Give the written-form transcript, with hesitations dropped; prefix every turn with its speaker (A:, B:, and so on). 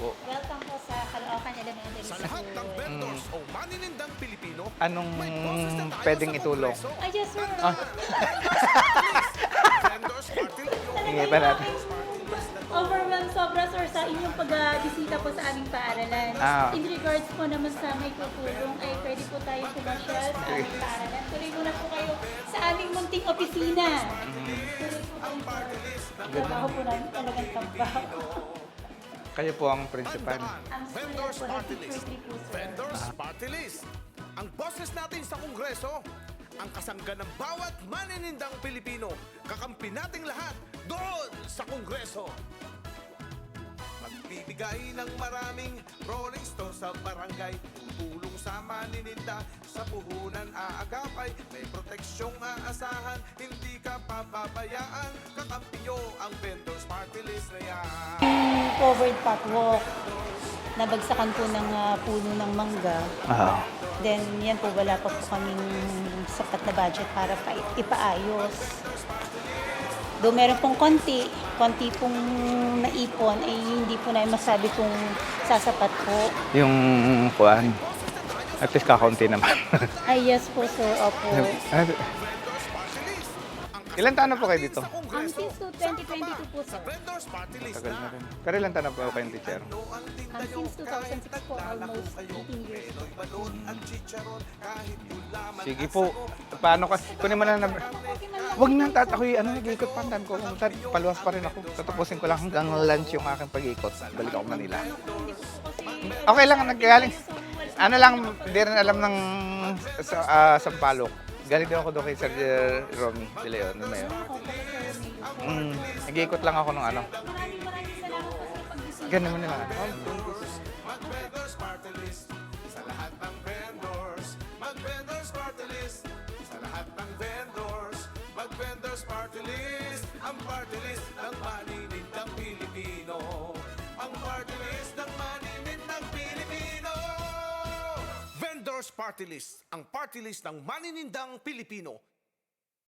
A: po.
B: Welcome po sa Caloocan Elementary
C: Sa lahat ng
B: School.
C: vendors o maninindang Pilipino,
A: Anong
C: may boses na tayo
A: pwedeng
C: sa
A: itulong?
C: Kongreso.
B: Ay, yes, sir.
C: Vendors Party
A: Hingi pa natin.
B: Overwhelmed sobra, sir, sa inyong pag-bisita po sa aming paaralan.
A: Ah.
B: In regards po naman sa may tutulong, ay pwede po tayo pumasyal sa aming paaralan. Tuloy muna po kayo sa aming munting opisina. Tuloy po kayo, sir. Trabaho po namin talagang trabaho.
A: Kayo po ang principal.
B: Ang school
C: Vendors
B: po,
C: Party
B: Happy
C: List.
B: Birthday po, sir.
C: Vendors Party List. Ang boses natin sa Kongreso, ang kasangga ng bawat maninindang Pilipino, kakampi nating lahat doon sa Kongreso. Magbibigay ng maraming Rolling Stone sa barangay, tutulong sa maninda, sa puhunan aagapay, may proteksyong aasahan, hindi ka papabayaan, kakampi nyo ang Vendors Party List na yan.
B: Covered pathwalk. Nabagsakan po ng puno ng mangga.
A: Ah.
B: Then, yan po, wala pa po kaming sapat na budget para ipaayos. Though meron pong konti pong naipon, ay hindi po na masabi kung sasapat po.
A: Yung kuan. At least kakaunti naman.
B: Ay, yes po, sir. Opo.
A: Ilan taon na po kayo dito?
B: Since 2022 po, sir.
C: Vendors Party List
A: Tagal na rin. Pero ilan taon na po kayong teacher?
B: Since 2006 po, almost 18 years po.
A: Sige po. Paano ka? Kunin mo na na. Wag na, ako'y nag-iikot pandan ko. Paluwas pa rin ako. Tatapusin ko lang hanggang lunch yung aking pag-iikot. Balik ako Manila. Okay lang, naggaling. Ano lang, hindi rin alam ng Sampaloc. Galing din ako doon kay Sir Romy De Leon. Ano na yun? Nag-iikot lang ako ng ano.
B: Maraming salamat po sa pagbisita.
A: Ganun mo nila.
C: Mag-Vendors Party List. Sa lahat ng vendors. Mag-Vendors Party List. Sa lahat ng vendors. Mag-Vendors Party List. Ang party list ng maninindang Pilipino. Ang party list ng maninindang Pilipino. Vendors Party List. Ang party list ng maninindang Pilipino.